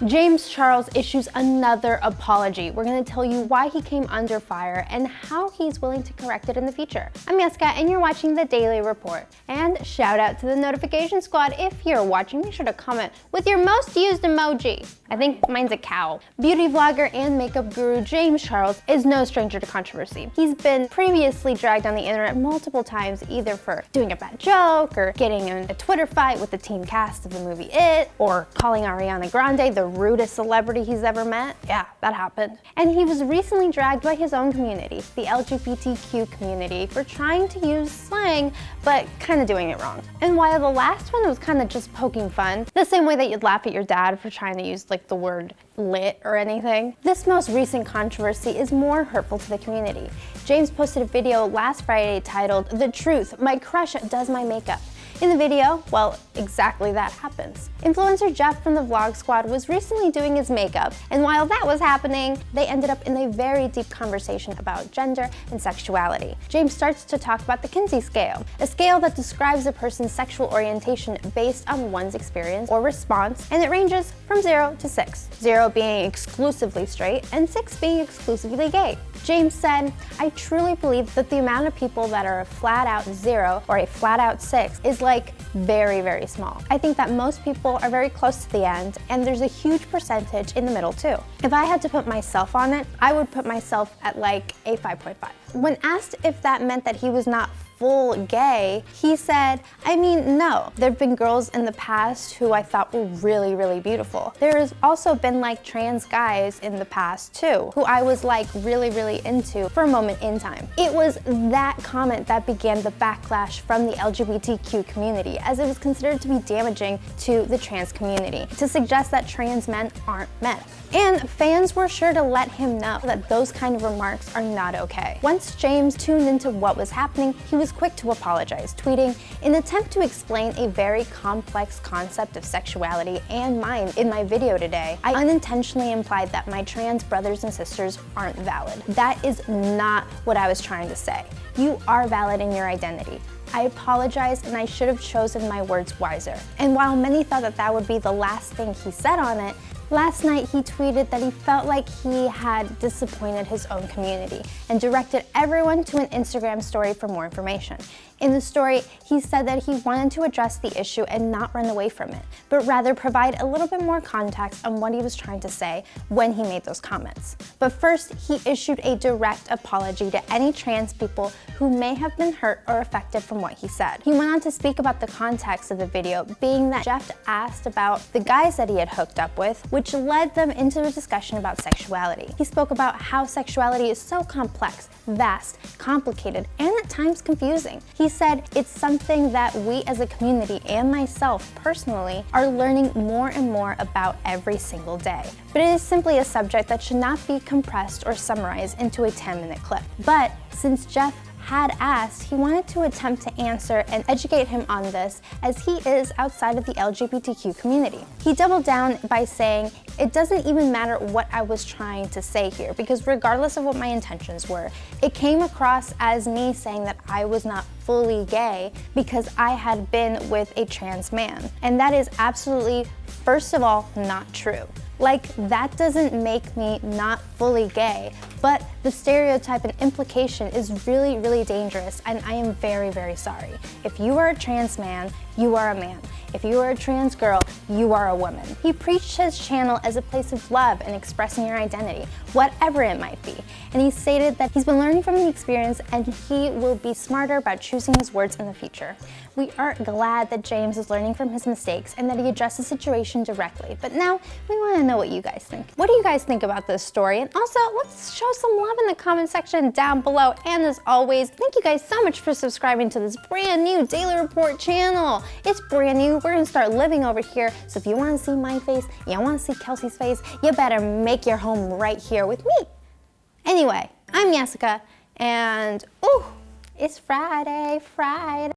James Charles issues another apology. We're going to tell you why he came under fire and how he's willing to correct it in the future. I'm Yessica and you're watching the Daily Report. And shout out to the notification squad. If you're watching, make sure to comment with your most used emoji. I think mine's a cow. Beauty vlogger and makeup guru James Charles is no stranger to controversy. He's been previously dragged on the internet multiple times, either for doing a bad joke or getting in a Twitter fight with the teen cast of the movie It, or calling Ariana Grande the rudest celebrity he's ever met. Yeah, that happened. And he was recently dragged by his own community, the LGBTQ community, for trying to use slang, but kind of doing it wrong. And while the last one was kind of just poking fun, the same way that you'd laugh at your dad for trying to use like the word lit or anything, this most recent controversy is more hurtful to the community. James posted a video last Friday titled, "The Truth, My Crush Does My Makeup." In the video, well, exactly that happens. Influencer Jeff from the Vlog Squad was recently doing his makeup, and while that was happening, they ended up in a very deep conversation about gender and sexuality. James starts to talk about the Kinsey scale, a scale that describes a person's sexual orientation based on one's experience or response, and it ranges from 0 to 6, 0 being exclusively straight and 6 being exclusively gay. James said, "I truly believe that the amount of people that are a flat out 0 or a flat out 6 is like very, very small. I think that most people are very close to the end, and there's a huge percentage in the middle too. If I had to put myself on it, I would put myself at like a 5.5. When asked if that meant that he was not full gay, he said, "I mean, no. There've been girls in the past who I thought were really, really beautiful. There's also been like trans guys in the past too, who I was like really, really into for a moment in time." It was that comment that began the backlash from the LGBTQ community, as it was considered to be damaging to the trans community, to suggest that trans men aren't men. And fans were sure to let him know that those kind of remarks are not okay. Once James tuned into what was happening, he was quick to apologize, tweeting, "In an attempt to explain a very complex concept of sexuality and mind in my video today, I unintentionally implied that my trans brothers and sisters aren't valid. That is not what I was trying to say. You are valid in your identity. I apologize, and I should have chosen my words wiser." And while many thought that that would be the last thing he said on it, last night he tweeted that he felt like he had disappointed his own community and directed everyone to an Instagram story for more information. In the story, he said that he wanted to address the issue and not run away from it, but rather provide a little bit more context on what he was trying to say when he made those comments. But first, he issued a direct apology to any trans people who may have been hurt or affected from what he said. He went on to speak about the context of the video, being that Jeff asked about the guys that he had hooked up with, which led them into a discussion about sexuality. He spoke about how sexuality is so complex, vast, complicated, and at times confusing. He said it's something that we as a community and myself personally are learning more and more about every single day. But it is simply a subject that should not be compressed or summarized into a 10-minute clip. But since Jeff had asked, he wanted to attempt to answer and educate him on this, as he is outside of the LGBTQ community. He doubled down by saying, "It doesn't even matter what I was trying to say here, because regardless of what my intentions were, it came across as me saying that I was not fully gay because I had been with a trans man. And that is absolutely, first of all, not true. Like, that doesn't make me not fully gay, but the stereotype and implication is really, really dangerous, and I am very, very sorry. If you are a trans man, you are a man. If you are a trans girl, you are a woman." He preached his channel as a place of love and expressing your identity, whatever it might be. And he stated that he's been learning from the experience and he will be smarter about choosing his words in the future. We are glad that James is learning from his mistakes and that he addressed the situation directly. But now we want to know what you guys think. What do you guys think about this story? And also, let's show some love in the comment section down below. And as always, thank you guys so much for subscribing to this brand new Daily Report channel. It's brand new. We're gonna start living over here. So if you want to see my face, you want to see Kelsey's face, you better make your home right here with me. Anyway, I'm Yessica, and ooh, it's Friday.